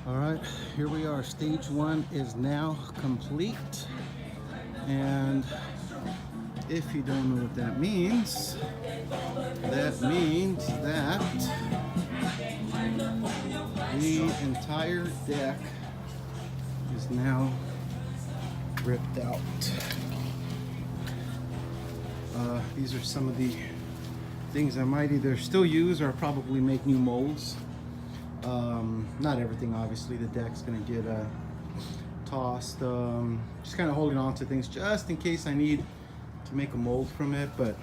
All right, here we are. Stage one is now complete. And if you don't know what that means that the entire deck is now ripped out. These are some of the things I might either still use or probably make new molds. Not everything, obviously. The deck's gonna get tossed. Just kind of holding on to things just in case I need to make a mold from it, but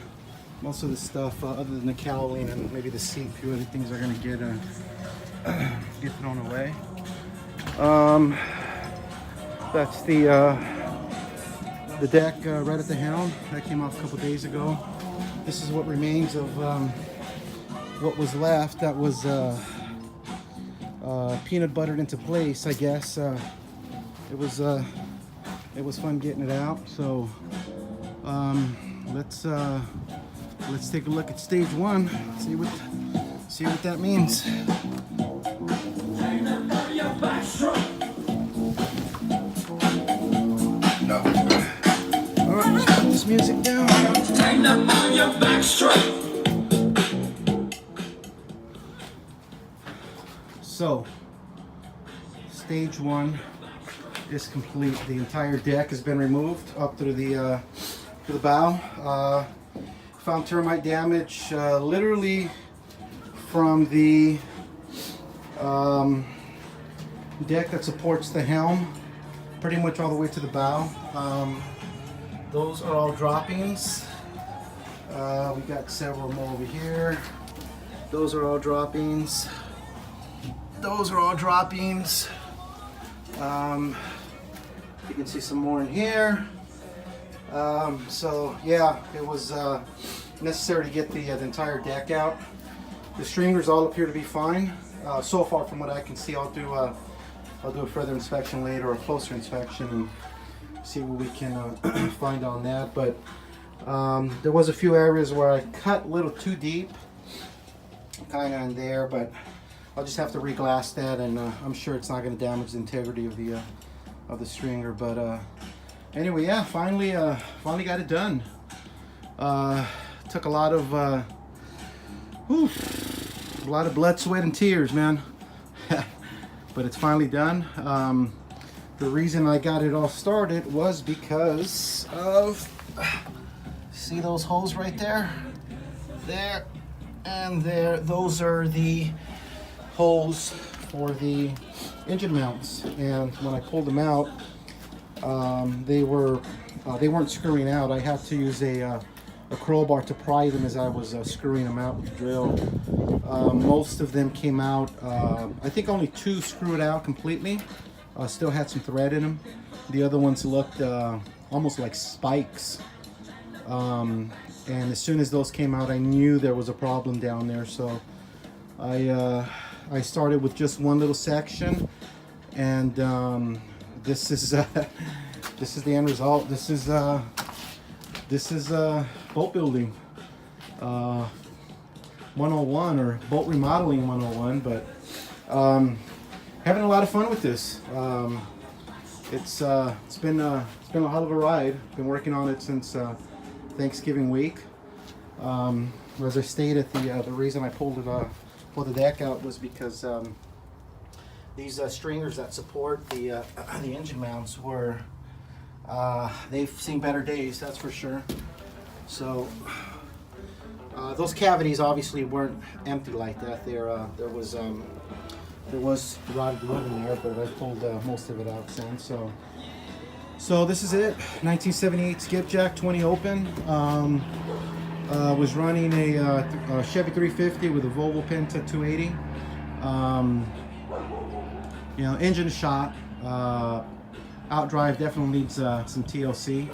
most of the stuff, other than the cowling and maybe the seat, few other things are gonna get thrown away. That's the deck right at the helm that came off a couple days ago. This is what remains of what was left. That was peanut buttered into place, I guess. It was fun getting it out. So let's take a look at stage one. See what that means. No. All right, let's put this music down. So, stage one is complete. The entire deck has been removed up to the bow. Found termite damage literally from the deck that supports the helm, pretty much all the way to the bow. Those are all droppings. We got several more over here. Those are all droppings. Those are all droppings. You can see some more in here. So yeah, it was necessary to get the entire deck out. The stringers all appear to be fine. So far, from what I can see, I'll do a further inspection later, or a closer inspection, and see what we can find on that. But there was a few areas where I cut a little too deep, kind of in there, but I'll just have to reglass that, and I'm sure it's not going to damage the integrity of the stringer. But anyway, yeah, finally got it done. Took a lot of blood, sweat, and tears, man. But it's finally done. The reason I got it all started was because of, see those holes right there? There and there. Those are the holes for the engine mounts, and when I pulled them out, they weren't screwing out. I had to use a crowbar to pry them as I was screwing them out with the drill. Most of them came out. I think only two screwed out completely. Still had some thread in them. The other ones looked almost like spikes. And as soon as those came out, I knew there was a problem down there. So I started with just one little section, and this is the end result. This is boat building 101, or boat remodeling 101. But having a lot of fun with this. It's been a hell of a ride. Been working on it since Thanksgiving week. As I stated, the reason I pulled the deck out was because these stringers that support the engine mounts were they've seen better days, that's for sure. So those cavities obviously weren't empty like that. There was rotted wood in there, but I pulled most of it out since. So this is it. 1978 Skipjack 20 open. Was running a Chevy 350 with a Volvo Penta 280. Engine shot. Outdrive definitely needs some TLC,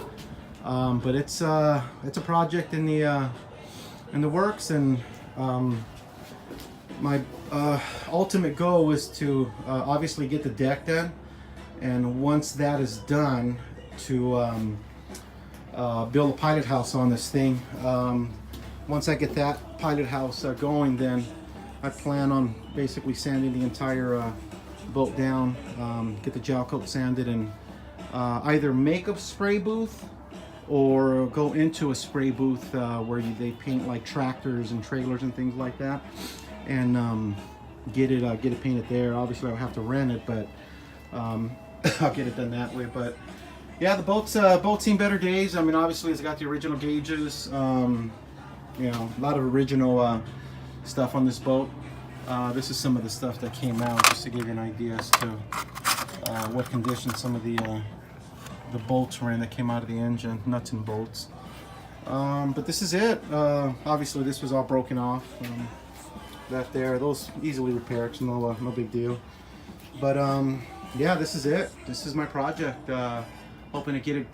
but it's a project in the works, and my ultimate goal is to obviously get the deck done, and once that is done, to build a pilot house on this thing. Once I get that pilot house going, then I plan on basically sanding the entire boat down, get the gel coat sanded, and either make a spray booth or go into a spray booth where they paint like tractors and trailers and things like that, and get it painted there. Obviously I'll have to rent it, but I'll get it done that way. But yeah, the boat's seen better days. I mean, obviously it's got the original gauges, you know, a lot of original stuff on this boat. This is some of the stuff that came out, just to give you an idea as to what condition some of the bolts were in that came out of the engine, nuts and bolts. But this is it. Obviously this was all broken off. That there, those easily repaired, so no big deal. But yeah, this is it. This is my project. Hoping to get it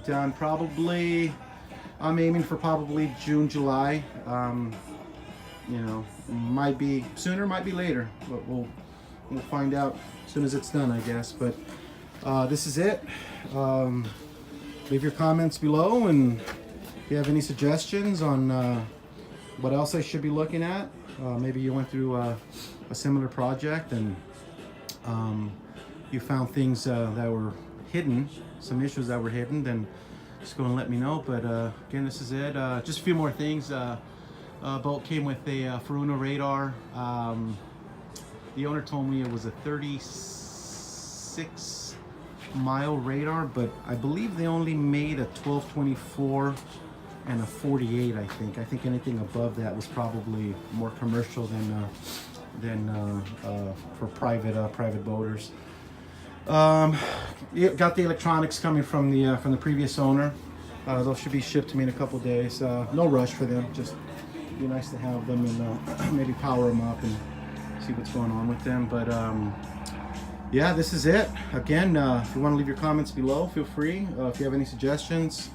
done probably, I'm aiming for probably June, July. You know, might be sooner, might be later, but we'll find out as soon as it's done, I guess. But this is it. Leave your comments below, and if you have any suggestions on what else I should be looking at. Maybe you went through a similar project and you found things that were hidden, some issues that were hidden, then just go and let me know. But again, this is it. Just a few more things. Boat came with a Furuno radar. The owner told me it was a 36-mile radar, but I believe they only made a 12-24 and a 48. I think anything above that was probably more commercial than for private boaters. Got the electronics coming from the previous owner. Those should be shipped to me in a couple days. No rush for them. Just be nice to have them and maybe power them up and see what's going on with them. But yeah, this is it. Again, if you want to leave your comments below, feel free. If you have any suggestions,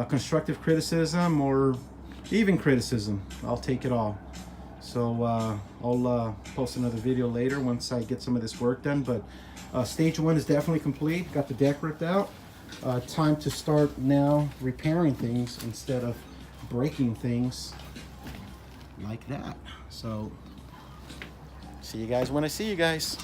constructive criticism, or even criticism, I'll take it all. So I'll post another video later once I get some of this work done. But stage 1 is definitely complete. Got the deck ripped out. Time to start now repairing things instead of breaking things like that. So see you guys when I see you guys.